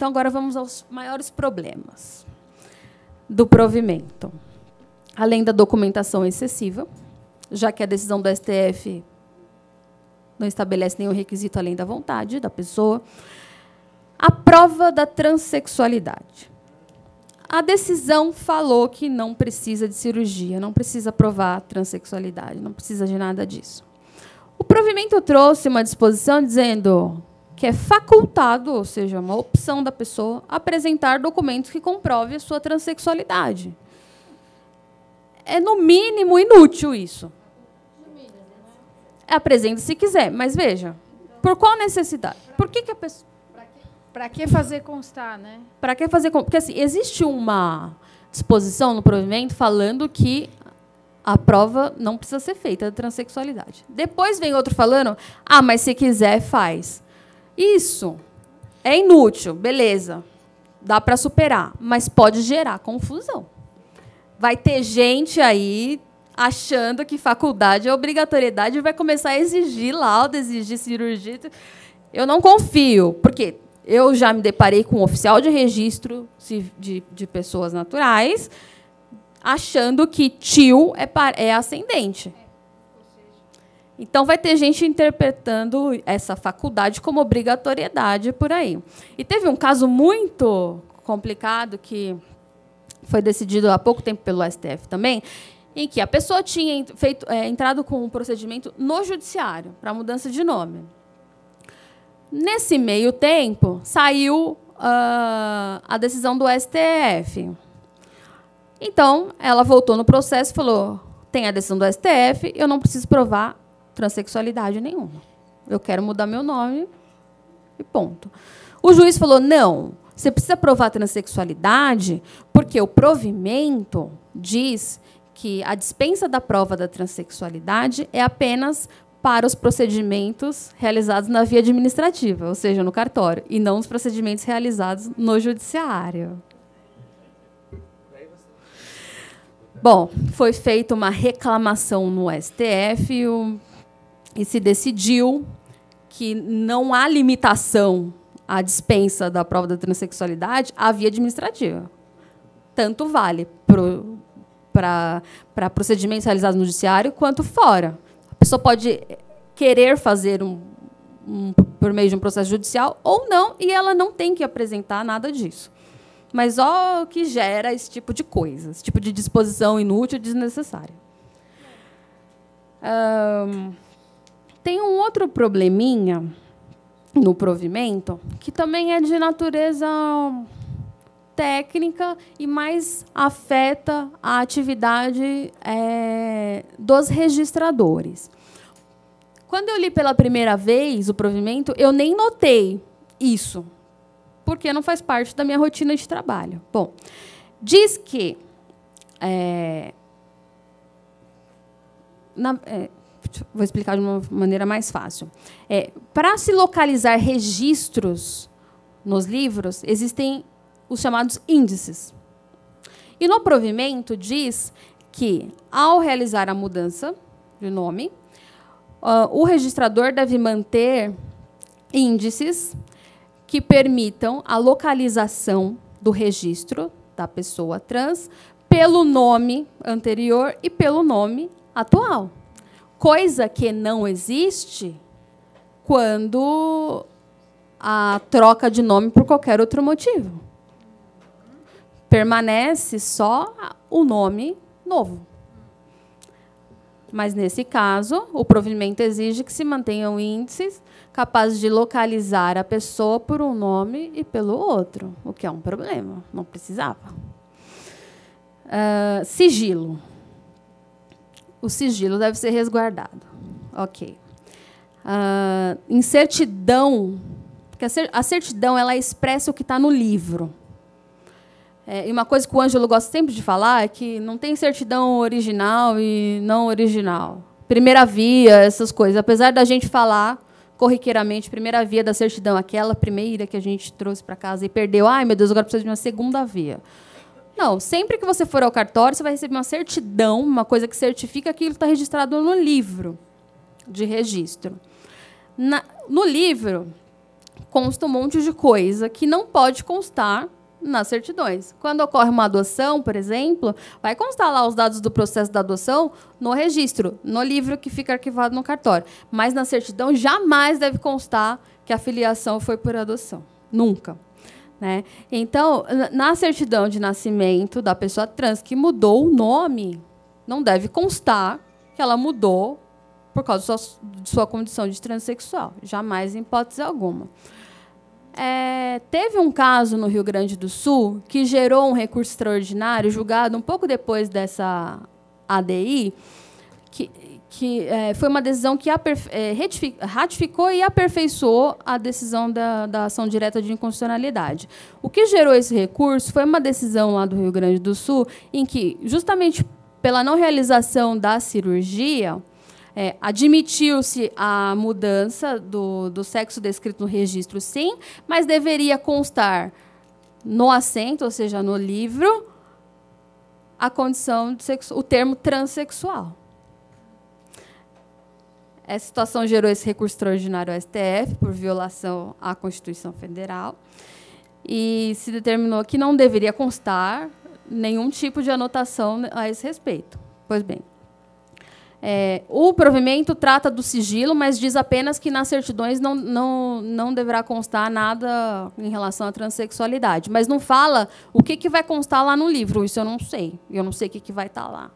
Então, agora vamos aos maiores problemas do provimento. Além da documentação excessiva, já que a decisão do STF não estabelece nenhum requisito além da vontade da pessoa. A prova da transexualidade. A decisão falou que não precisa de cirurgia, não precisa provar a transexualidade, não precisa de nada disso. O provimento trouxe uma disposição dizendo que é facultado, ou seja, uma opção da pessoa, apresentar documentos que comprovem a sua transexualidade. É, no mínimo, inútil isso. Apresente se quiser, mas veja, por qual necessidade? Por que a pessoa... Para que fazer constar, né? Para que fazer constar? Porque assim, existe uma disposição no provimento falando que a prova não precisa ser feita da transexualidade. Depois vem outro falando, mas se quiser, faz. Isso é inútil, beleza, dá para superar, mas pode gerar confusão. Vai ter gente aí achando que faculdade é obrigatoriedade e vai começar a exigir laudo, exigir cirurgia. Eu não confio, porque eu já me deparei com um oficial de registro de pessoas naturais achando que tio é ascendente. Então, vai ter gente interpretando essa faculdade como obrigatoriedade por aí. E teve um caso muito complicado que foi decidido há pouco tempo pelo STF também, em que a pessoa tinha entrado com um procedimento no judiciário para mudança de nome. Nesse meio tempo, saiu a decisão do STF. Então, ela voltou no processo e falou, tem a decisão do STF, eu não preciso provar transexualidade nenhuma. Eu quero mudar meu nome e ponto. O juiz falou, não, você precisa provar transexualidade porque o provimento diz que a dispensa da prova da transexualidade é apenas para os procedimentos realizados na via administrativa, ou seja, no cartório, e não os procedimentos realizados no judiciário. Bom, foi feita uma reclamação no STF e se decidiu que não há limitação à dispensa da prova da transexualidade à via administrativa. Tanto vale para procedimentos realizados no judiciário quanto fora. A pessoa pode querer fazer por meio de um processo judicial ou não, e ela não tem que apresentar nada disso. Mas o que gera esse tipo de coisa, esse tipo de disposição inútil e desnecessária. Tem um outro probleminha no provimento, que também é de natureza técnica e mais afeta a atividade dos registradores. Quando eu li pela primeira vez o provimento, eu nem notei isso, porque não faz parte da minha rotina de trabalho. Bom, diz que vou explicar de uma maneira mais fácil. Para se localizar registros nos livros, existem os chamados índices. E no provimento diz que, ao realizar a mudança de nome, o registrador deve manter índices que permitam a localização do registro da pessoa trans pelo nome anterior e pelo nome atual. Coisa que não existe quando a troca de nome por qualquer outro motivo. Permanece só o nome novo. Mas, nesse caso, o provimento exige que se mantenham índices capazes de localizar a pessoa por um nome e pelo outro, o que é um problema. Não precisava. Sigilo. O sigilo deve ser resguardado. Ok. Em certidão, porque a certidão ela expressa o que está no livro. E uma coisa que o Ângelo gosta sempre de falar é que não tem certidão original e não original. Primeira via, essas coisas. Apesar da gente falar corriqueiramente, primeira via da certidão, aquela primeira que a gente trouxe para casa e perdeu. Ai, meu Deus, agora precisa de uma segunda via. Não, sempre que você for ao cartório, você vai receber uma certidão, uma coisa que certifica que aquilo está registrado no livro de registro. No livro, consta um monte de coisa que não pode constar nas certidões. Quando ocorre uma adoção, por exemplo, vai constar lá os dados do processo da adoção no registro, no livro que fica arquivado no cartório. Mas na certidão jamais deve constar que a filiação foi por adoção. Nunca. Né? Então, na certidão de nascimento da pessoa trans que mudou o nome, não deve constar que ela mudou por causa de sua condição de transexual. Jamais, em hipótese alguma. Teve um caso no Rio Grande do Sul que gerou um recurso extraordinário, julgado um pouco depois dessa ADI, que foi uma decisão que ratificou e aperfeiçoou a decisão da ação direta de inconstitucionalidade. O que gerou esse recurso foi uma decisão lá do Rio Grande do Sul em que, justamente pela não realização da cirurgia, admitiu-se a mudança do sexo descrito no registro, sim, mas deveria constar no assento, ou seja, no livro, a condição de o termo transexual. Essa situação gerou esse recurso extraordinário ao STF por violação à Constituição Federal e se determinou que não deveria constar nenhum tipo de anotação a esse respeito. Pois bem, o provimento trata do sigilo, mas diz apenas que nas certidões não deverá constar nada em relação à transexualidade. Mas não fala o que vai constar lá no livro. Isso eu não sei. Eu não sei o que vai estar lá.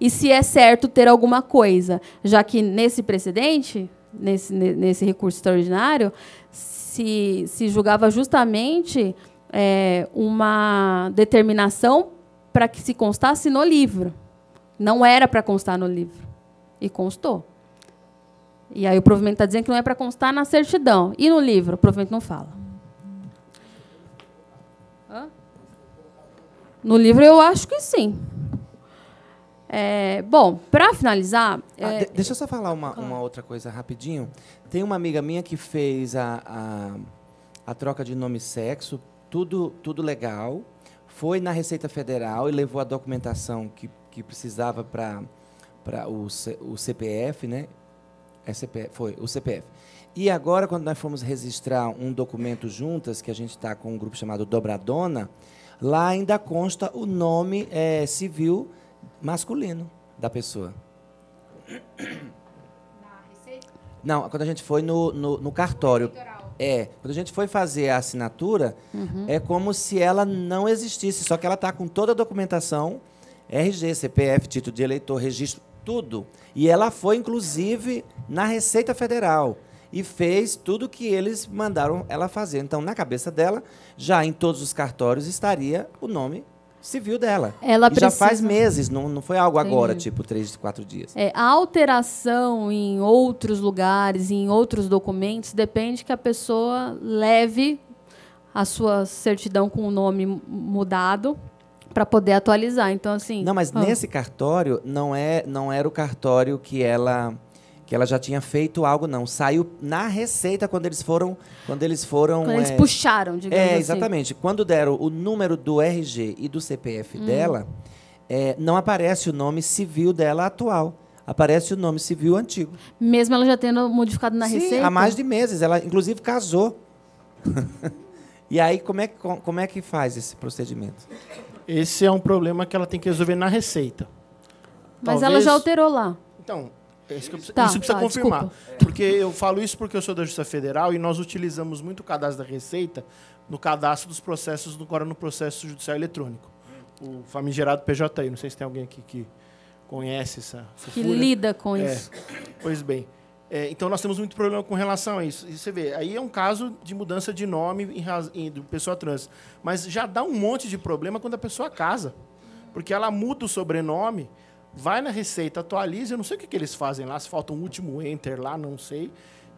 E se é certo ter alguma coisa, já que nesse precedente, nesse recurso extraordinário, se julgava justamente uma determinação para que se constasse no livro. Não era para constar no livro. E constou. E aí o provimento está dizendo que não é para constar na certidão. E no livro, o provimento não fala. No livro, eu acho que sim. Bom, para finalizar... deixa eu só falar uma outra coisa rapidinho. Tem uma amiga minha que fez a troca de nome e sexo, tudo legal. Foi na Receita Federal e levou a documentação que precisava para o CPF, né? Foi o CPF. E agora, quando nós fomos registrar um documento juntas, que a gente está com um grupo chamado Dobradona, lá ainda consta o nome civil masculino da pessoa. Na Receita? Não, quando a gente foi no cartório. Quando a gente foi fazer a assinatura, é como se ela não existisse, só que ela está com toda a documentação, RG, CPF, título de eleitor, registro, tudo. E ela foi, inclusive, na Receita Federal e fez tudo que eles mandaram ela fazer. Então, na cabeça dela, já em todos os cartórios estaria o nome civil dela. Já faz meses, não foi algo agora, tipo 3, 4 dias. A alteração em outros lugares, em outros documentos, depende que a pessoa leve a sua certidão com o nome mudado para poder atualizar. Então, assim... Não, mas nesse cartório não era o cartório que ela já tinha feito algo, não. Saiu na Receita quando eles foram... Quando eles puxaram, digamos assim. Exatamente. Quando deram o número do RG e do CPF dela, não aparece o nome civil dela atual. Aparece o nome civil antigo. Mesmo ela já tendo modificado na Receita? Há mais de meses. Ela, inclusive, casou. E aí, como é que faz esse procedimento? Esse é um problema que ela tem que resolver na Receita. Mas ela já alterou lá. Então, isso precisa confirmar. Desculpa. Porque eu falo isso porque eu sou da Justiça Federal e nós utilizamos muito o cadastro da Receita no cadastro dos processos, agora no processo judicial eletrônico. O famigerado PJI. Não sei se tem alguém aqui que conhece essa que lida com isso. Pois bem. Então, nós temos muito problema com relação a isso. E você vê, aí é um caso de mudança de nome de pessoa trans. Mas já dá um monte de problema quando a pessoa casa. Porque ela muda o sobrenome, vai na Receita, atualiza, eu não sei o que eles fazem lá, se falta um último enter lá, não sei.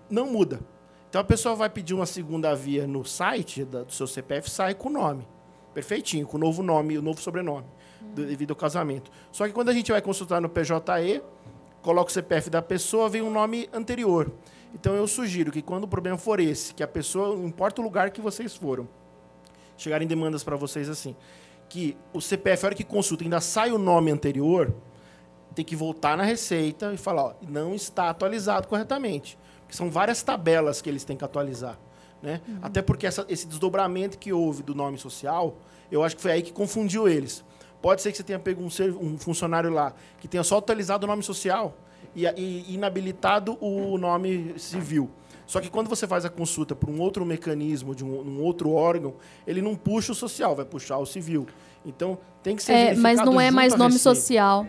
Não muda. Então, a pessoa vai pedir uma segunda via no site do seu CPF, sai com o nome. Perfeitinho, com o novo nome, o novo sobrenome, devido ao casamento. Só que quando a gente vai consultar no PJE, coloca o CPF da pessoa, vem um nome anterior. Então, eu sugiro que, quando o problema for esse, que a pessoa, não importa o lugar que vocês foram, chegarem demandas para vocês assim, que o CPF, a hora que consulta, ainda sai o nome anterior, tem que voltar na Receita e falar, não está atualizado corretamente. Porque são várias tabelas que eles têm que atualizar. né? Até porque esse desdobramento que houve do nome social, eu acho que foi aí que confundiu eles. Pode ser que você tenha pego um funcionário lá que tenha só atualizado o nome social e inabilitado o nome civil. Só que quando você faz a consulta por um outro mecanismo, de um outro órgão, ele não puxa o social, vai puxar o civil. Então, tem que ser verificado mas não é mais nome Receita. social.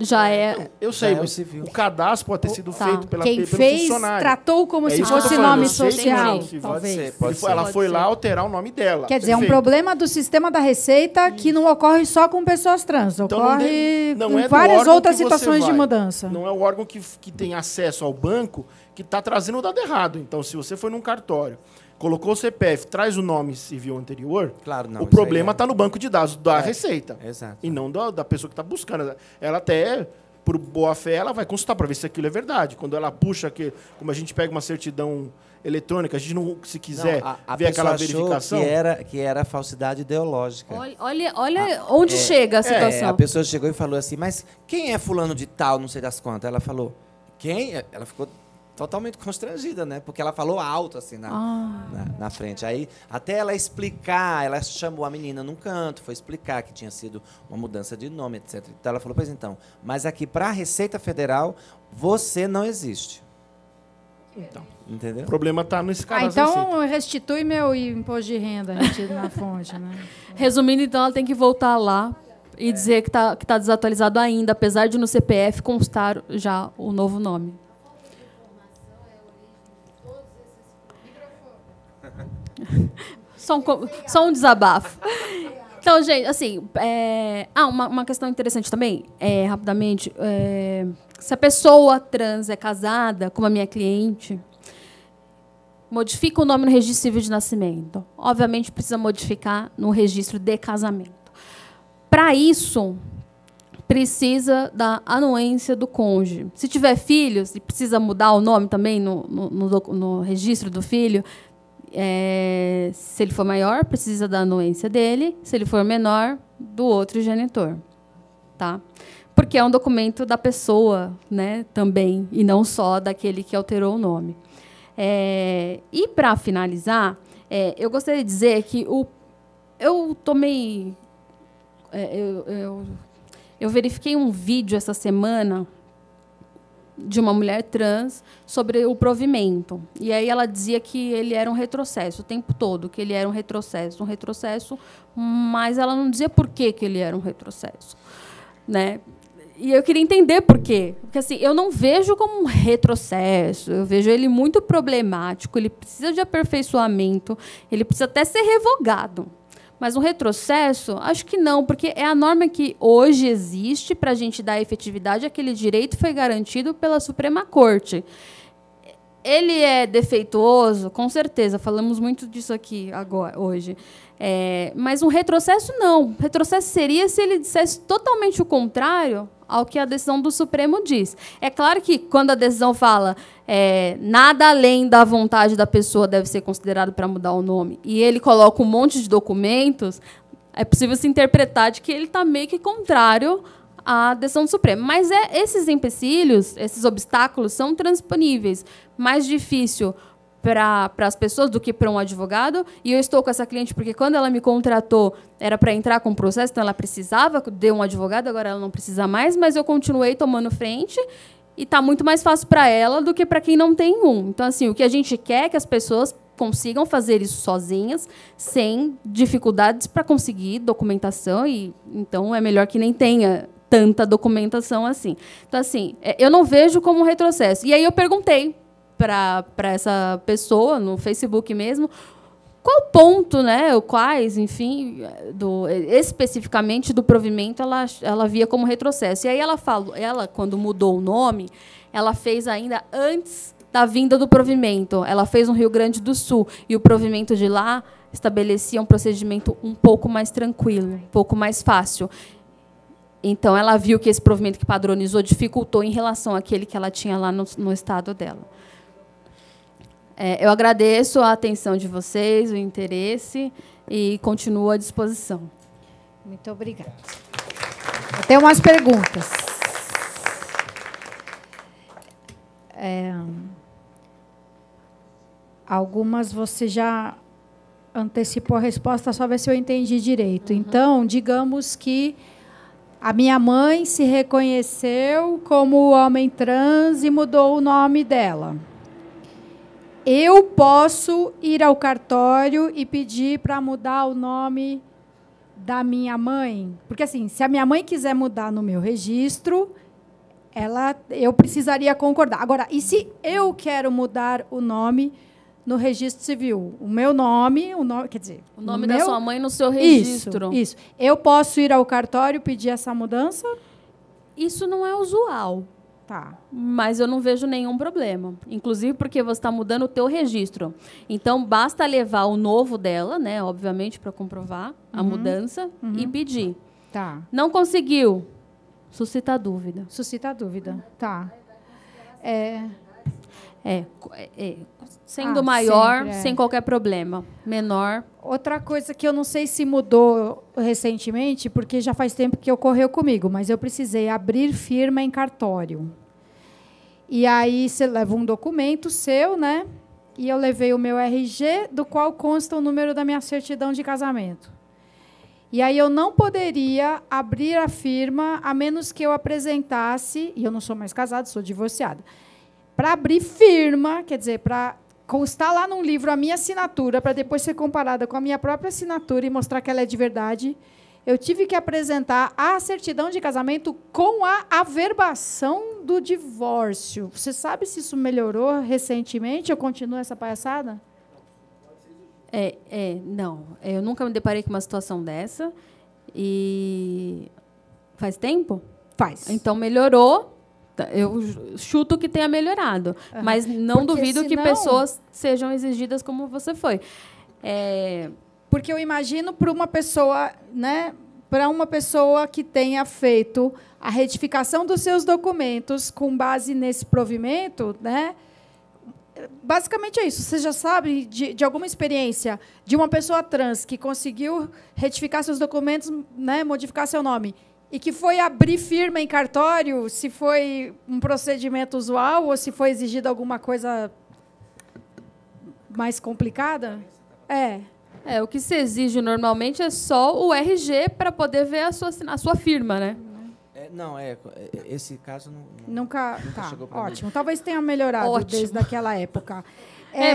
Já é... Não, eu sei, Já é o mas civil. o cadastro pode ter sido feito pelo Quem fez, funcionário. tratou como É se isso que eu tô fosse falando, nome eu sei que social, não, pode talvez. ser, pode ser. Ela Pode foi ser. lá alterar o nome dela. Quer dizer, é um Perfeito. problema do sistema da Receita que não ocorre só com pessoas trans, Então, ocorre não com é do várias órgão outras que você situações de vai. mudança. Não é o órgão que tem acesso ao banco que está trazendo o dado errado. Então, se você foi num cartório, colocou o CPF, traz o nome civil anterior, Claro, não. o isso problema aí está no banco de dados da Receita. Exato. E não da pessoa que está buscando. Ela até, por boa fé, ela vai consultar para ver se aquilo é verdade. Quando ela puxa, como a gente pega uma certidão eletrônica, a gente não, se quiser Não, a ver aquela pessoa achou verificação... que era falsidade ideológica. Olha onde chega a situação. A pessoa chegou e falou assim, mas quem é fulano de tal, não sei das quantas? Ela falou, quem? Ela ficou totalmente constrangida, né? Porque ela falou alto, assim, na frente. Aí, até ela explicar, ela chamou a menina num canto, foi explicar que tinha sido uma mudança de nome, etc. Então, ela falou, pois então, mas aqui para a Receita Federal, você não existe. Então, Entendeu? o problema está nesse caso da Receita. Então, restitui meu imposto de renda retido na fonte, né? Resumindo, então, ela tem que voltar lá e dizer que tá desatualizado ainda, apesar de no CPF constar já o novo nome. Só um desabafo. Então, gente, assim... uma questão interessante também, rapidamente. Se a pessoa trans é casada, como a minha cliente, modifica o nome no registro civil de nascimento. Obviamente, precisa modificar no registro de casamento. Para isso, precisa da anuência do cônjuge. Se tiver filhos, e precisa mudar o nome também no registro do filho... se ele for maior, precisa da anuência dele. Se ele for menor, do outro genitor. Tá? Porque é um documento da pessoa, né, também, e não só daquele que alterou o nome. E, para finalizar, eu gostaria de dizer que eu tomei... eu verifiquei um vídeo essa semana de uma mulher trans sobre o provimento. E aí ela dizia que ele era um retrocesso o tempo todo, que ele era um retrocesso, mas ela não dizia por que ele era um retrocesso, né? E eu queria entender por quê. Porque assim, eu não vejo como um retrocesso, eu vejo ele muito problemático, ele precisa de aperfeiçoamento, ele precisa até ser revogado. Mas um retrocesso, acho que não, porque é a norma que hoje existe para a gente dar efetividade àquele direito foi garantido pela Suprema Corte. Ele é defeituoso, com certeza, falamos muito disso aqui agora, hoje. Mas um retrocesso, não. Retrocesso seria se ele dissesse totalmente o contrário ao que a decisão do Supremo diz. É claro que, quando a decisão fala nada além da vontade da pessoa deve ser considerado para mudar o nome, e ele coloca um monte de documentos, é possível se interpretar de que ele está meio que contrário à decisão do Supremo. Mas esses empecilhos, esses obstáculos, são transponíveis. Mais difícil para as pessoas do que para um advogado. E eu estou com essa cliente porque, quando ela me contratou, era para entrar com o processo, então ela precisava de um advogado, agora ela não precisa mais, mas eu continuei tomando frente e está muito mais fácil para ela do que para quem não tem um. Então, assim, o que a gente quer é que as pessoas consigam fazer isso sozinhas, sem dificuldades para conseguir documentação, e então é melhor que nem tenha tanta documentação assim. Então, assim, eu não vejo como um retrocesso. E aí eu perguntei para essa pessoa, no Facebook mesmo, qual ponto, né, ou quais, enfim, especificamente do provimento ela via como retrocesso. E aí ela quando mudou o nome, ela fez ainda antes da vinda do provimento. Ela fez no Rio Grande do Sul, e o provimento de lá estabelecia um procedimento um pouco mais tranquilo, um pouco mais fácil. Então, ela viu que esse provimento que padronizou dificultou em relação àquele que ela tinha lá no estado dela. Eu agradeço a atenção de vocês, o interesse, e continuo à disposição. Muito obrigada. Eu tenho umas perguntas. Algumas você já antecipou a resposta, só ver se eu entendi direito. Então, digamos que a minha mãe se reconheceu como homem trans e mudou o nome dela. Eu posso ir ao cartório e pedir para mudar o nome da minha mãe? Porque, assim, se a minha mãe quiser mudar no meu registro, eu precisaria concordar. Agora, e se eu quero mudar o nome no registro civil? O meu nome, quer dizer... O nome da sua mãe no seu registro. Isso. Eu posso ir ao cartório e pedir essa mudança? Isso não é usual. Tá. Mas eu não vejo nenhum problema. Inclusive porque você está mudando o teu registro. Então, basta levar o novo dela, né, obviamente, para comprovar a mudança e pedir. Tá. Não conseguiu? Suscita dúvida. Suscita dúvida. Tá. Sendo maior, sempre, sem qualquer problema. Menor. Outra coisa que eu não sei se mudou recentemente, porque já faz tempo que ocorreu comigo, mas eu precisei abrir firma em cartório. E aí você leva um documento seu, né? E eu levei o meu RG, do qual consta o número da minha certidão de casamento. E aí eu não poderia abrir a firma a menos que eu apresentasse, e eu não sou mais casada, sou divorciada, para abrir firma, quer dizer, para constar lá num livro a minha assinatura, para depois ser comparada com a minha própria assinatura e mostrar que ela é de verdade, eu tive que apresentar a certidão de casamento com a averbação do divórcio. Você sabe se isso melhorou recentemente ou continua essa palhaçada? Não. Eu nunca me deparei com uma situação dessa. E faz tempo? Faz. Então, melhorou. Eu chuto que tenha melhorado. Mas não duvido que pessoas sejam exigidas como você foi. Porque eu imagino para uma pessoa, né, para uma pessoa que tenha feito a retificação dos seus documentos com base nesse provimento, né? Basicamente é isso. Você já sabe de alguma experiência de uma pessoa trans que conseguiu retificar seus documentos, né, modificar seu nome, e que foi abrir firma em cartório, se foi um procedimento usual ou se foi exigida alguma coisa mais complicada? O que se exige normalmente é só o RG para poder ver a sua firma, né? Esse caso nunca tá, chegou para ótimo. Mim. Talvez tenha melhorado desde aquela época.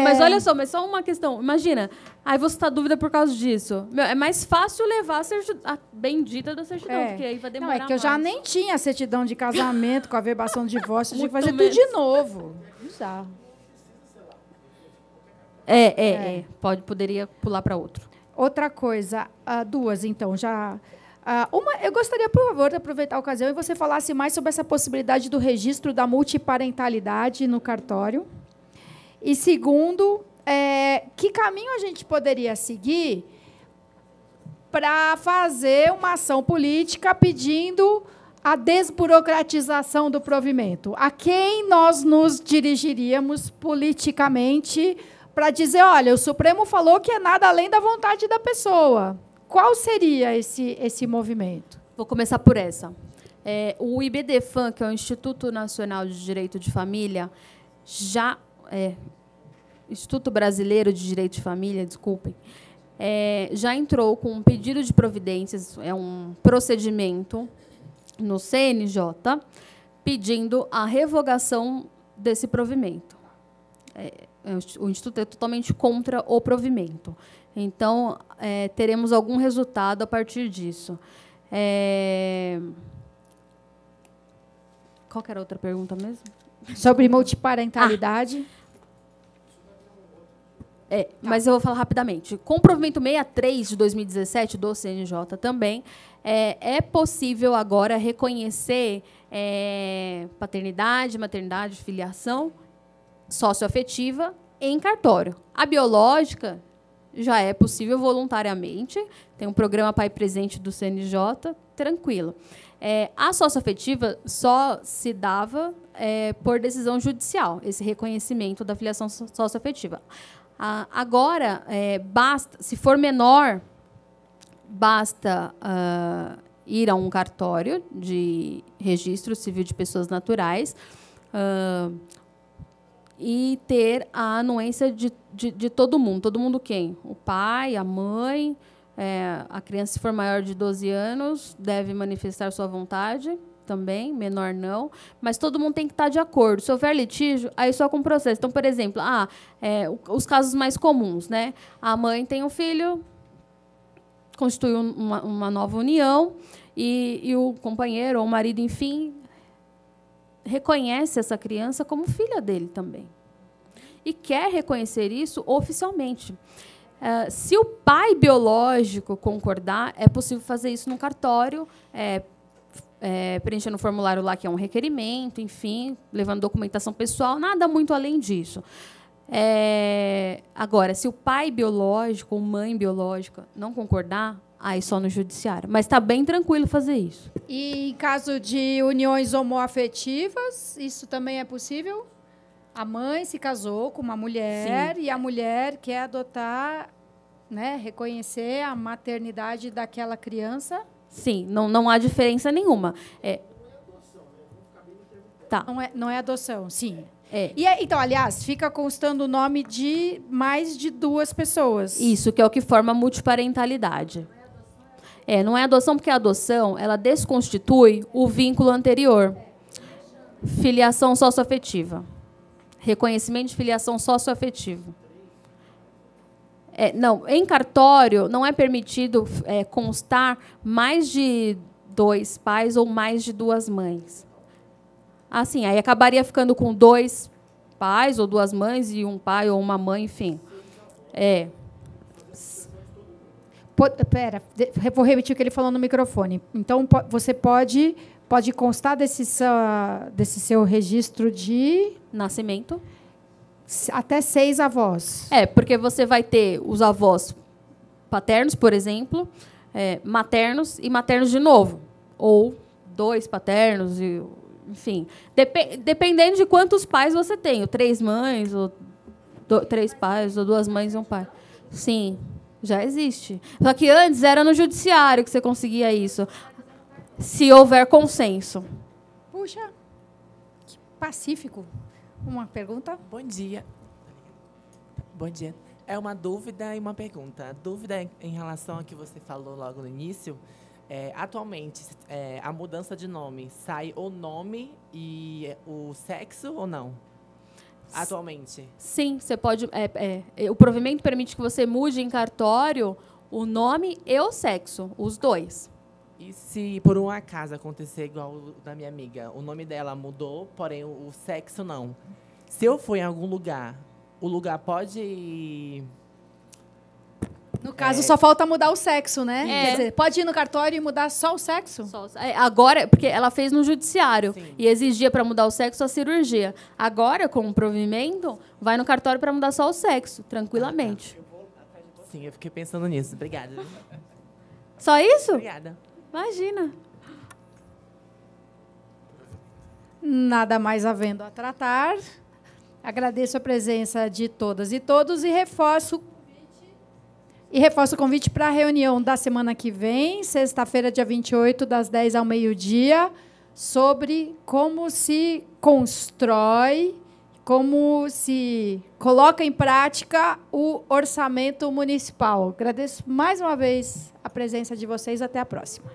Mas olha só, mas só uma questão. Imagina, aí você está dúvida por causa disso. É mais fácil levar a bendita da certidão, porque aí vai demorar mais. Eu já nem tinha certidão de casamento com a averbação de divórcio, eu tinha que fazer menos. Tudo de novo. Bizarro. Poderia pular para outro. Outra coisa, duas, então, já... eu gostaria, por favor, de aproveitar a ocasião e você falasse mais sobre essa possibilidade do registro da multiparentalidade no cartório. E, segundo, que caminho a gente poderia seguir para fazer uma ação política pedindo a desburocratização do provimento? A quem nós nos dirigiríamos politicamente para dizer, olha, o Supremo falou que é nada além da vontade da pessoa? Qual seria esse movimento? Vou começar por essa. O IBDFAM, que é o Instituto Nacional de Direito de Família, Instituto Brasileiro de Direito de Família, desculpem, já entrou com um pedido de providências, um procedimento no CNJ, pedindo a revogação desse provimento. O Instituto é totalmente contra o provimento. Então, teremos algum resultado a partir disso. Qual que era a outra pergunta mesmo? Sobre multiparentalidade. Mas eu vou falar rapidamente. Com o provimento 63 de 2017 do CNJ também, é possível agora reconhecer paternidade, maternidade, filiação socioafetiva em cartório. A biológica já é possível voluntariamente, tem um programa Pai Presente do CNJ, tranquilo. A socioafetiva só se dava por decisão judicial, esse reconhecimento da filiação socioafetiva. Agora, basta, se for menor, basta ir a um cartório de registro civil de pessoas naturais, e ter a anuência de todo mundo. Todo mundo quem? O pai, a mãe, a criança, se for maior de 12 anos, deve manifestar sua vontade também, menor não, mas todo mundo tem que estar de acordo. Se houver litígio, aí só com processo. Então, por exemplo, os casos mais comuns, né? A mãe tem um filho, constitui uma nova união, e o companheiro ou o marido, enfim, reconhece essa criança como filha dele também. E quer reconhecer isso oficialmente. Se o pai biológico concordar, é possível fazer isso no cartório, preenchendo o formulário lá, que é um requerimento, enfim, levando documentação pessoal, nada muito além disso. Agora, se o pai biológico ou mãe biológica não concordar, aí só no judiciário. Mas está bem tranquilo fazer isso. E em caso de uniões homoafetivas, isso também é possível? A mãe se casou com uma mulher, sim, e a mulher quer adotar, né, reconhecer a maternidade daquela criança? Sim, não há diferença nenhuma. Tá. Não é adoção, sim. Então, aliás, fica constando o nome de mais de 2 pessoas. Isso, que é o que forma a multiparentalidade. Não é adoção, porque a adoção ela desconstitui o vínculo anterior. Filiação socioafetiva. Reconhecimento de filiação socioafetiva. Não, em cartório não é permitido constar mais de 2 pais ou mais de 2 mães. Assim, aí acabaria ficando com 2 pais ou 2 mães e um pai ou uma mãe, enfim. Vou repetir o que ele falou no microfone. Então, você pode constar desse seu registro de nascimento até 6 avós. Porque você vai ter os avós paternos, por exemplo, maternos e maternos de novo, ou 2 paternos, enfim, dependendo de quantos pais você tem, 3 mães, ou 3 pais, ou 2 mães e um pai. Sim, já existe. Só que antes era no judiciário que você conseguia isso, se houver consenso. Puxa, que pacífico. Uma pergunta? Bom dia. Bom dia. É uma dúvida e uma pergunta. A dúvida em relação ao que você falou logo no início. Atualmente, a mudança de nome, sai o nome e o sexo ou não? Atualmente? Sim, você pode. O provimento permite que você mude em cartório o nome e o sexo, os 2. E se por um acaso acontecer igual o da minha amiga, o nome dela mudou, porém o sexo não. Se eu for em algum lugar, o lugar pode... No caso, só falta mudar o sexo, né? Quer dizer, pode ir no cartório e mudar só o sexo? Agora, porque ela fez no judiciário, sim, e exigia para mudar o sexo a cirurgia. Agora, com o provimento, vai no cartório para mudar só o sexo, tranquilamente. Sim, eu fiquei pensando nisso. Obrigada. Só isso? Obrigada. Imagina. Nada mais havendo a tratar. Agradeço a presença de todas e todos e reforço o convite para a reunião da semana que vem, sexta-feira, dia 28, das 10 ao meio-dia, sobre como se constrói, como se coloca em prática o orçamento municipal. Agradeço mais uma vez a presença de vocês. Até a próxima.